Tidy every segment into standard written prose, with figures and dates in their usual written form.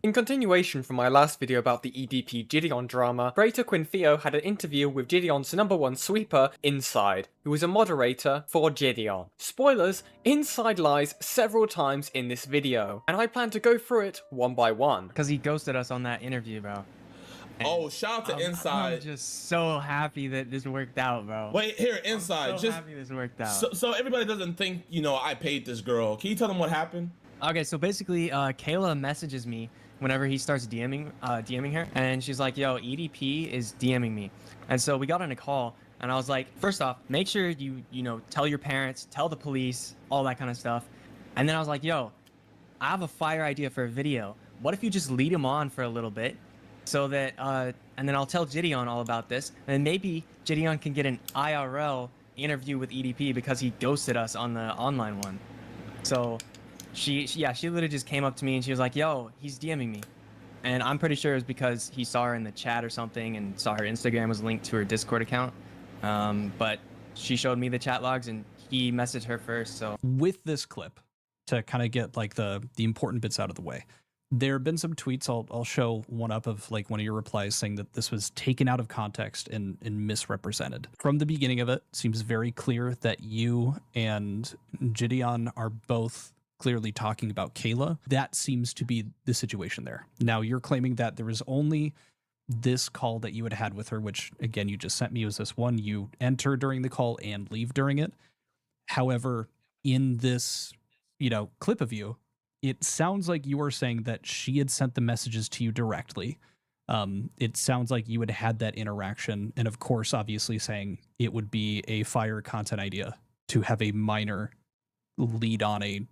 In continuation from my last video about the EDP Jidion drama, creator Quinfio had an interview with Jidion's #1 sweeper, Inside, who was a moderator for Jidion. Spoilers, Inside lies several times in this video, and I plan to go through it one by one. Because he ghosted us on that interview, bro. Oh, shout out to Inside. I'm just so happy that this worked out, bro. Wait, here, Inside. I'm so happy this worked out. So everybody doesn't think, I paid this girl. Can you tell them what happened? Okay, so basically, Kayla messages me whenever he starts DMing her, and she's like, yo, EDP is DMing me. And so we got on a call, and I was like, first off, make sure you tell your parents, tell the police, all that kind of stuff. And then I was like, yo, I have a fire idea for a video. What if you just lead him on for a little bit so that, and then I'll tell Jidion all about this, and then maybe Jidion can get an IRL interview with EDP because he ghosted us on the online one. So she literally just came up to me and she was like, yo, he's DMing me. And I'm pretty sure it was because he saw her in the chat or something and saw her Instagram was linked to her Discord account. But she showed me the chat logs and he messaged her first. So with this clip, to kind of get like the important bits out of the way, there have been some tweets. I'll show one up of like one of your replies saying that this was taken out of context and misrepresented. From the beginning of it, seems very clear that you and Jidion are both clearly talking about Kayla. That seems to be the situation there. Now you're claiming that there was only this call that you had with her, which again, you just sent me, was this one you enter during the call and leave during it. However, in this, clip of you, it sounds like you are saying that she had sent the messages to you directly. It sounds like you had that interaction. And of course, obviously saying it would be a fire content idea to have a minor lead on a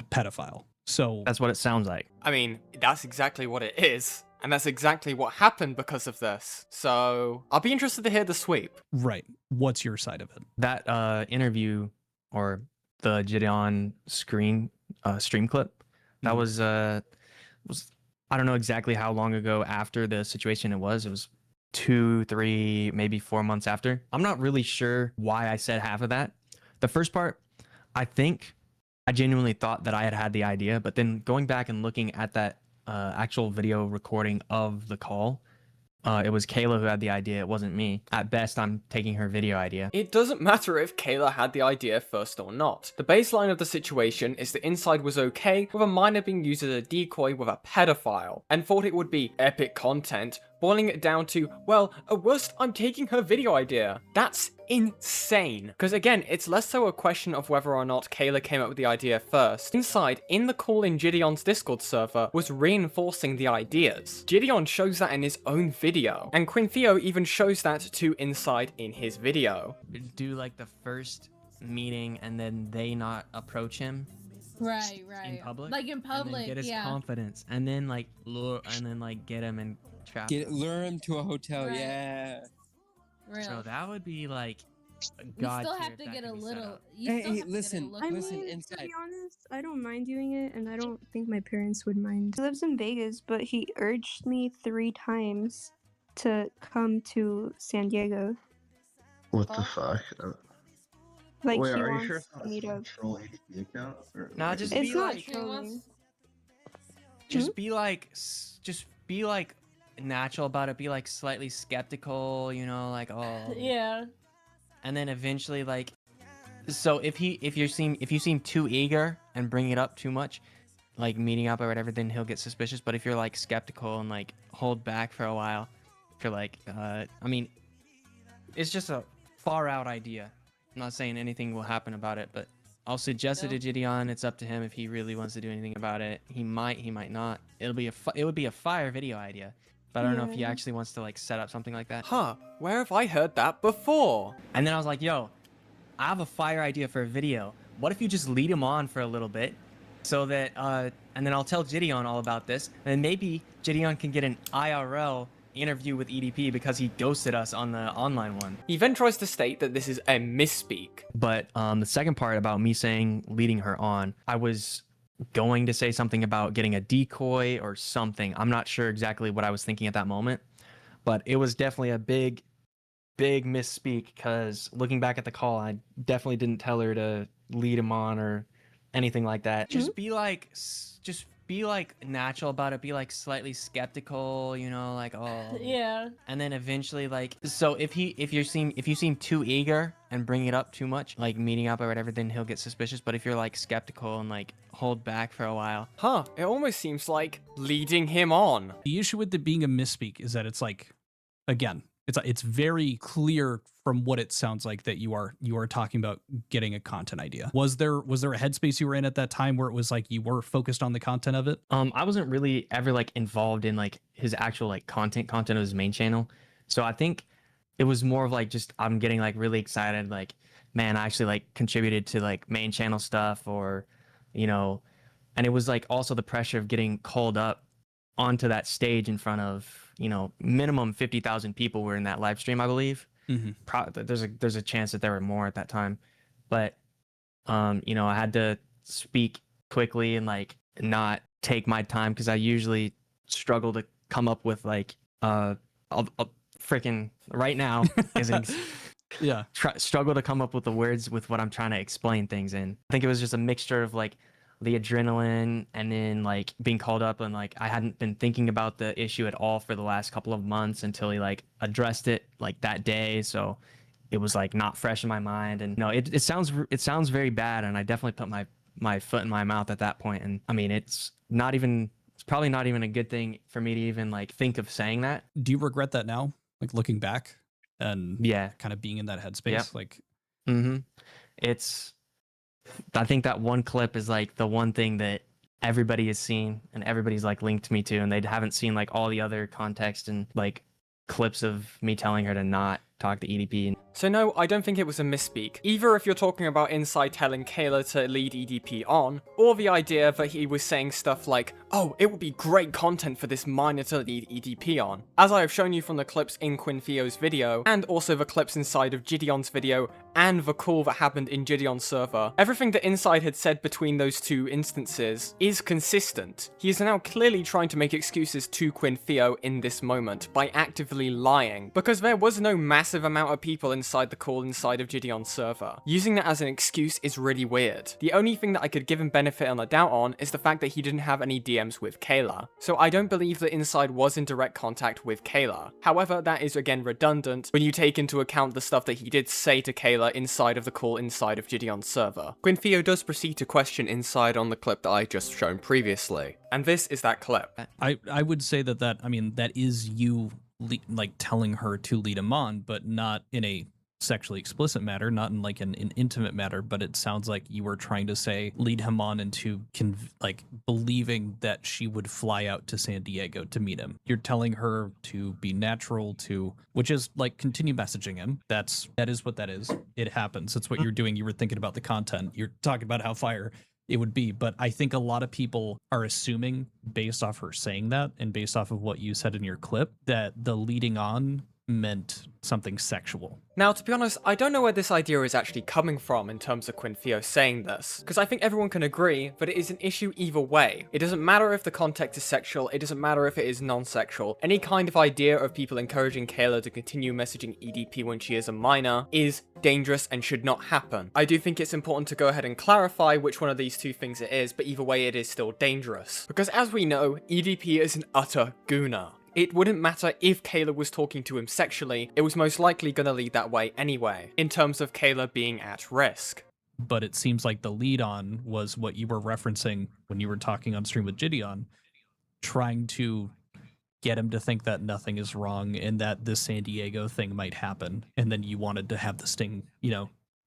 pedophile. So that's what it sounds like. I mean, that's exactly what it is. And that's exactly what happened because of this. So I'll be interested to hear the sweep. Right. What's your side of it? That interview or the Jidion stream clip, that was I don't know exactly how long ago after the situation it was. It was 2, 3, maybe 4 months after. I'm not really sure why I said half of that. The first part, I think I genuinely thought that I had the idea, but then going back and looking at that actual video recording of the call, it was Kayla who had the idea. It wasn't me. At best, I'm taking her video idea. It doesn't matter if Kayla had the idea first or not. The baseline of the situation is that Inside was okay with a minor being used as a decoy with a pedophile, and thought it would be epic content, boiling it down to, well, at worst, I'm taking her video idea. That's insane. Because again, it's less so a question of whether or not Kayla came up with the idea first. Inside, in the call in Jidion's Discord server, was reinforcing the ideas. Jidion shows that in his own video, and Quinfio even shows that to Inside in his video. Do like the first meeting and then they not approach him. Right. In public? Like in public, and then get his yeah. confidence, and then like lure, and then like get him and trap him. Lure him to a hotel, Right. yeah. Real. So that would be like, You still have to get a little. Listen, I listen, mean, Inside. to be honest, I don't mind doing it, and I don't think my parents would mind. He lives in Vegas, but he urged me 3 times to come to San Diego. What the fuck? Like, Wait, he are you wants sure it's not me a to. troll ADP account? Or Nah, just It's be not like, trolling. just be like, just be like natural about it. Be like slightly skeptical, like, oh. Yeah. And then eventually, like, so if you seem too eager and bring it up too much, like meeting up or whatever, then he'll get suspicious. But if you're like skeptical and like hold back for a while, if you're like, I mean, it's just a far out idea. I'm not saying anything will happen about it, but I'll suggest it to Jidion. It's up to him if he really wants to do anything about it. He might not. It would be a fire video idea. But I don't know if he actually wants to like set up something like that. Huh, where have I heard that before? And then I was like, yo, I have a fire idea for a video. What if you just lead him on for a little bit so that, and then I'll tell Jidion all about this, and then maybe Jidion can get an IRL interview with EDP because he ghosted us on the online one. He then tries to state that this is a misspeak. But the second part about me saying leading her on, I was going to say something about getting a decoy or something. I'm not sure exactly what I was thinking at that moment, but it was definitely a big misspeak because looking back at the call, I definitely didn't tell her to lead him on or anything like that. Just be like be like natural about it, be like slightly skeptical, you know, like oh Yeah. and then eventually like so if you seem too eager and bring it up too much, like meeting up or whatever, then he'll get suspicious. But if you're like skeptical and like hold back for a while, Huh, it almost seems like leading him on. The issue with it being a misspeak is that it's like, again, it's very clear from what it sounds like that you are talking about getting a content idea. Was there a headspace you were in at that time where it was like you were focused on the content of it? I wasn't really ever like involved in like his actual like content of his main channel. So I think it was more of like just I'm getting like really excited, like man, I actually like contributed to like main channel stuff, or you know, and it was like also the pressure of getting called up onto that stage in front of, you know, minimum 50,000 people were in that live stream, I believe. There's a chance that there were more at that time, but you know, I had to speak quickly and like not take my time, because I usually struggle to come up with like a freaking right now is an Yeah. struggle to come up with the words with what I'm trying to explain things in. I think it was just a mixture of like the adrenaline and then like being called up, and like I hadn't been thinking about the issue at all for the last couple of months until he like addressed it like that day. So it was like not fresh in my mind, and no, it sounds very bad, and I definitely put my foot in my mouth at that point. And I mean, it's probably not even a good thing for me to even like think of saying that. Do you regret that now, like looking back and Yeah, kind of being in that headspace? Yep. Like, I think that one clip is like the one thing that everybody has seen and everybody's like linked me to, and they haven't seen like all the other context and like clips of me telling her to not talk to EDP. So no, I don't think it was a misspeak. Either if you're talking about Inside telling Kayla to lead EDP on, or the idea that he was saying stuff like, oh, it would be great content for this miner to lead EDP on. As I have shown you from the clips in Quinfio's video, and also the clips inside of Jidion'S video, and the call that happened in Jidion'S server, everything that Inside had said between those two instances is consistent. He is now clearly trying to make excuses to Quinfio in this moment by actively lying, because there was no massive amount of people inside the call inside of Jidion'S server. Using that as an excuse is really weird. The only thing that I could give him benefit on the doubt on is the fact that he didn't have any DMs with Kayla. So I don't believe that Inside was in direct contact with Kayla. However, that is again redundant when you take into account the stuff that he did say to Kayla inside of the call inside of Jidion'S server. Quinfio does proceed to question Inside on the clip that I just shown previously. And this is that clip. I would say that I mean, that is you like telling her to lead him on, but not in a sexually explicit matter, not in like an intimate matter, but it sounds like you were trying to say lead him on into like believing that she would fly out to San Diego to meet him. You're telling her to be natural, which is like continue messaging him. That is what that is. It happens. That's what you're doing. You were thinking about the content. You're talking about how fire it would be, but I think a lot of people are assuming, based off her saying that and based off of what you said in your clip, that the leading on meant something sexual. Now, to be honest, I don't know where this idea is actually coming from in terms of Quinfio saying this, because I think everyone can agree that it is an issue either way. It doesn't matter if the context is sexual, it doesn't matter if it is non-sexual. Any kind of idea of people encouraging Kayla to continue messaging EDP when she is a minor is dangerous and should not happen. I do think it's important to go ahead and clarify which one of these two things it is, but either way it is still dangerous. Because as we know, EDP is an utter gooner. It wouldn't matter if Kayla was talking to him sexually, it was most likely gonna lead that way anyway, in terms of Kayla being at risk. But it seems like the lead on was what you were referencing when you were talking on stream with Jidion, trying to get him to think that nothing is wrong and that this San Diego thing might happen. And then you wanted to have the sting,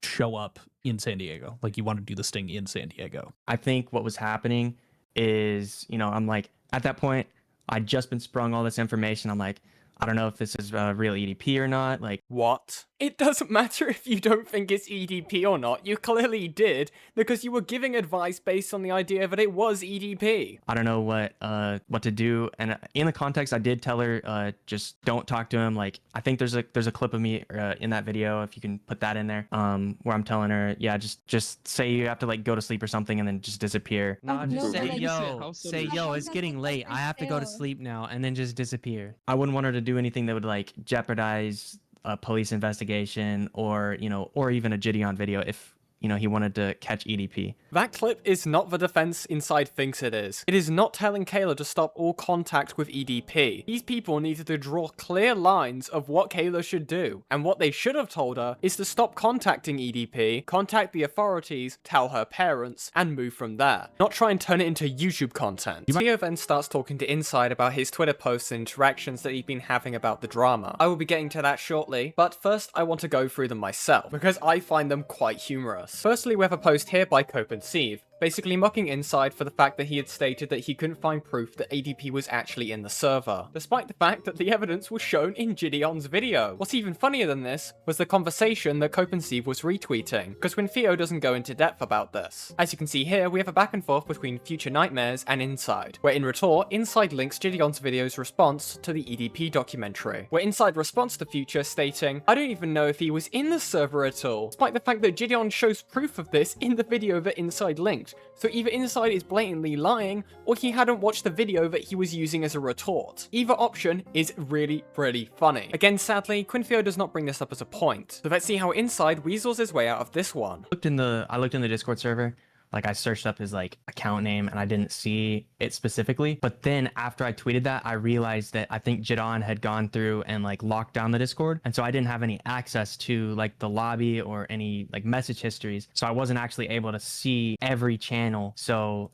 show up in San Diego. Like you want to do the sting in San Diego. I think what was happening is, I'm like, at that point, I'd just been sprung all this information. I'm like, I don't know if this is real EDP or not. Like, what? It doesn't matter if you don't think it's EDP or not. You clearly did, because you were giving advice based on the idea that it was EDP. I don't know what to do. And in the context, I did tell her, just don't talk to him. Like, I think there's a clip of me in that video, if you can put that in there, where I'm telling her, yeah, just say you have to like go to sleep or something and then just disappear. No, just say, yo, it's getting late. I have to go to sleep now, and then just disappear. I wouldn't want her to do anything that would like jeopardize a police investigation or even a Jidion video if he wanted to catch EDP. That clip is not the defense Inside thinks it is. It is not telling Kayla to stop all contact with EDP. These people needed to draw clear lines of what Kayla should do, and what they should have told her is to stop contacting EDP, contact the authorities, tell her parents, and move from there. Not try and turn it into YouTube content. Theo then starts talking to Inside about his Twitter posts and interactions that he'd been having about the drama. I will be getting to that shortly, but first I want to go through them myself, because I find them quite humorous. Firstly, we have a post here by Cope and Steve, basically mocking Inside for the fact that he had stated that he couldn't find proof that ADP was actually in the server, despite the fact that the evidence was shown in Jidion'S video. What's even funnier than this was the conversation that Cope and Steve was retweeting, because when Theo doesn't go into depth about this. As you can see here, we have a back and forth between Future Nightmares and Inside, where in retort, Inside links Jidion'S video's response to the EDP documentary, where Inside responds to Future stating, "I don't even know if he was in the server at all," despite the fact that Jidion'S shows proof of this in the video that Inside linked. So either Inside is blatantly lying, or he hadn't watched the video that he was using as a retort. Either option is really, really funny. Again, sadly, Quinfio does not bring this up as a point. So let's see how Inside weasels his way out of this one. I looked in the Discord server. Like, I searched up his account name and I didn't see it specifically. But then after I tweeted that, I realized that I think Jidon had gone through and locked down the Discord. And so I didn't have any access to the lobby or any message histories. So I wasn't actually able to see every channel. So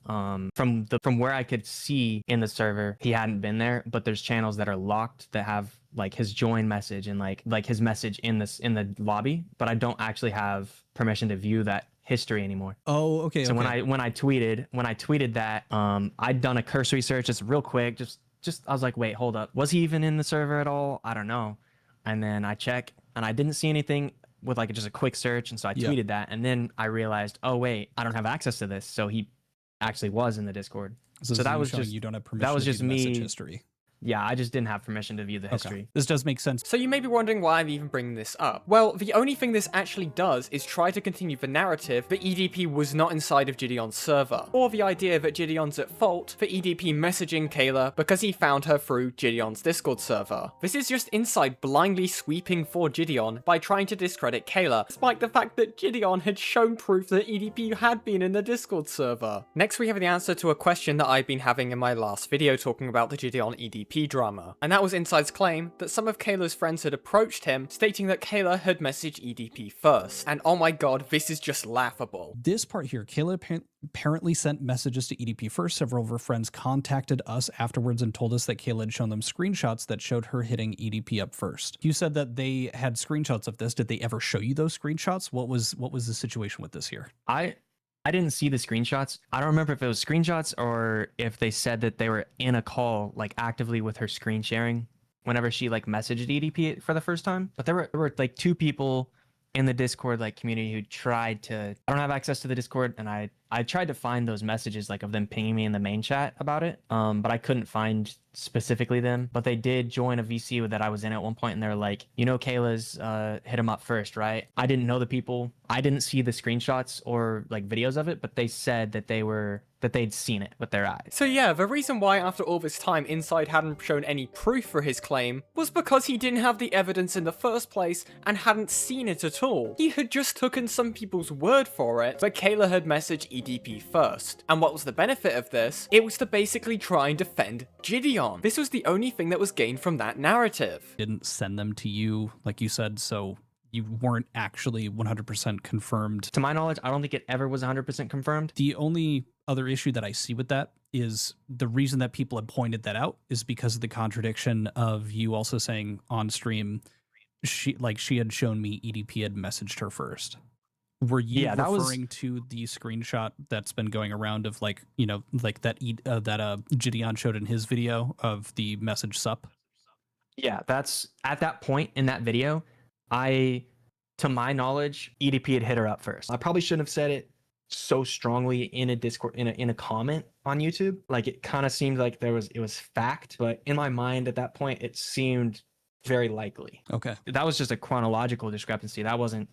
from where I could see in the server, he hadn't been there, but there's channels that are locked that have his join message and his message in the lobby, but I don't actually have permission to view that history anymore. Oh, okay. So okay. when I tweeted that, I'd done a cursory search just real quick, just I was like, wait, hold up, was he even in the server at all? I don't know. And then I check and I didn't see anything with just a quick search, and so I tweeted that, and then I realized, oh wait, I don't have access to this, so he actually was in the Discord. So that was just you don't have permission. That was to just view the me. message history. Yeah, I just didn't have permission to view the history. Okay. This does make sense. So you may be wondering why I'm even bringing this up. Well, the only thing this actually does is try to continue the narrative that EDP was not inside of Jidion'S server, or the idea that Jidion'S at fault for EDP messaging Kayla because he found her through Jidion'S Discord server. This is just Inside blindly sweeping for Jidion by trying to discredit Kayla, despite the fact that Jidion had shown proof that EDP had been in the Discord server. Next, we have the answer to a question that I've been having in my last video talking about the Jidion EDP drama. And that was Inside's claim that some of Kayla's friends had approached him, stating that Kayla had messaged EDP first. And oh my god, this is just laughable. This part here, Kayla apparently sent messages to EDP first. Several of her friends contacted us afterwards and told us that Kayla had shown them screenshots that showed her hitting EDP up first. You said that they had screenshots of this. Did they ever show you those screenshots? What was the situation with this here? I didn't see the screenshots. I don't remember if it was screenshots or if they said that they were in a call, actively with her screen sharing whenever she messaged EDP for the first time. But there were two people in the Discord community who tried to. I don't have access to the Discord, and I tried to find those messages of them pinging me in the main chat about it. But I couldn't find specifically them. But they did join a VC that I was in at one point, and they're like, Kayla's hit him up first, right? I didn't know the people. I didn't see the screenshots or videos of it, but they said that they'd seen it with their eyes. So yeah, the reason why after all this time Inside hadn't shown any proof for his claim was because he didn't have the evidence in the first place and hadn't seen it at all. He had just taken some people's word for it that Kayla had messaged EDP first. And what was the benefit of this? It was to basically try and defend Jidion. This was the only thing that was gained from that narrative. Didn't send them to you, like you said, so you weren't actually 100% confirmed. To my knowledge, I don't think it ever was 100% confirmed. The only other issue that I see with that is the reason that people have pointed that out is because of the contradiction of you also saying on stream, she had shown me EDP had messaged her first. Were you referring to the screenshot that's been going around of that Jidion showed in his video of the message sup? Yeah, that's at that point in that video. To my knowledge, EDP had hit her up first. I probably shouldn't have said it so strongly in a Discord, in a comment on YouTube. It kind of seemed like it was fact, but in my mind at that point, it seemed very likely. Okay. That was just a chronological discrepancy. That wasn't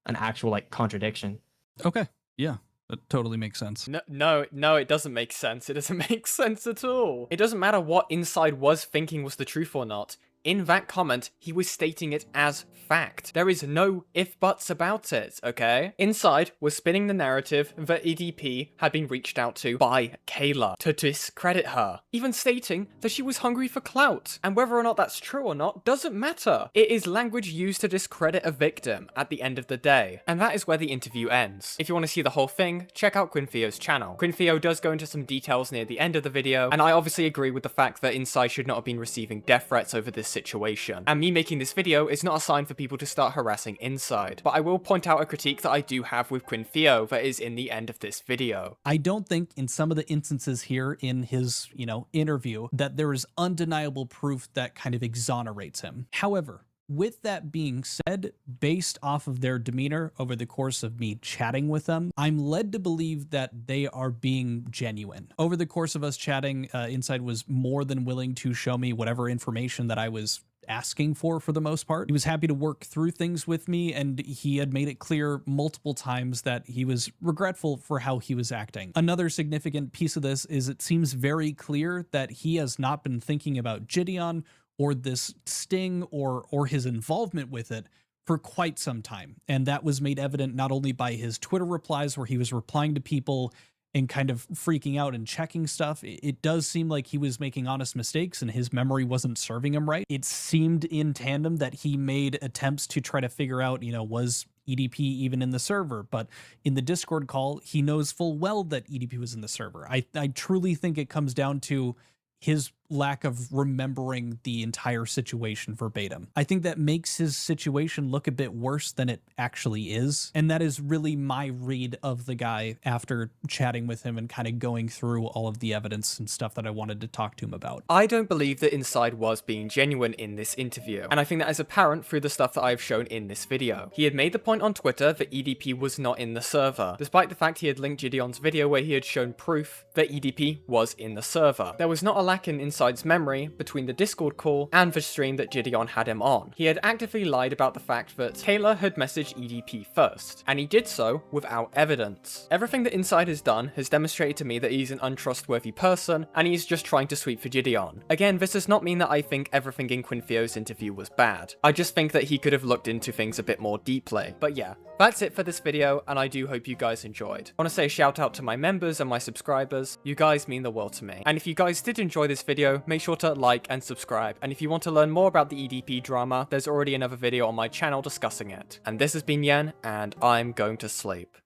an actual contradiction. Okay. Yeah. That totally makes sense. No, it doesn't make sense. It doesn't make sense at all. It doesn't matter what Inside was thinking was the truth or not. In that comment, he was stating it as fact. There is no if-buts about it, okay? Inside was spinning the narrative that EDP had been reached out to by Kayla to discredit her, even stating that she was hungry for clout, and whether or not that's true or not doesn't matter. It is language used to discredit a victim at the end of the day, and that is where the interview ends. If you want to see the whole thing, check out Quinfio's channel. Quinfio does go into some details near the end of the video, and I obviously agree with the fact that Inside should not have been receiving death threats over this situation. And me making this video is not a sign for people to start harassing Inside, but I will point out a critique that I do have with Quinfio that is in the end of this video. I don't think in some of the instances here in his, interview that there is undeniable proof that kind of exonerates him. However, with that being said, based off of their demeanor over the course of me chatting with them, I'm led to believe that they are being genuine. Over the course of us chatting, Inside was more than willing to show me whatever information that I was asking for the most part. He was happy to work through things with me, and he had made it clear multiple times that he was regretful for how he was acting. Another significant piece of this is it seems very clear that he has not been thinking about Jidion or this sting or his involvement with it for quite some time. And that was made evident not only by his Twitter replies where he was replying to people and kind of freaking out and checking stuff. It does seem like he was making honest mistakes and his memory wasn't serving him right. It seemed in tandem that he made attempts to try to figure out, was EDP even in the server? But in the Discord call, he knows full well that EDP was in the server. I truly think it comes down to his lack of remembering the entire situation verbatim. I think that makes his situation look a bit worse than it actually is. And that is really my read of the guy after chatting with him and kind of going through all of the evidence and stuff that I wanted to talk to him about. I don't believe that Inside was being genuine in this interview, and I think that is apparent through the stuff that I've shown in this video. He had made the point on Twitter that EDP was not in the server, despite the fact he had linked Jidion'S video where he had shown proof that EDP was in the server. There was not a lack in Inside's memory between the Discord call and the stream that Jidion'S had him on. He had actively lied about the fact that Taylor had messaged EDP first, and he did so without evidence. Everything that Inside has done has demonstrated to me that he's an untrustworthy person, and he's just trying to sweep for Jidion'S. Again, this does not mean that I think everything in Quinfio's interview was bad. I just think that he could have looked into things a bit more deeply. But yeah, that's it for this video, and I do hope you guys enjoyed. I want to say a shout out to my members and my subscribers. You guys mean the world to me. And if you guys did enjoy this video, make sure to like and subscribe. And if you want to learn more about the EDP drama, there's already another video on my channel discussing it. And this has been Yen, and I'm going to sleep.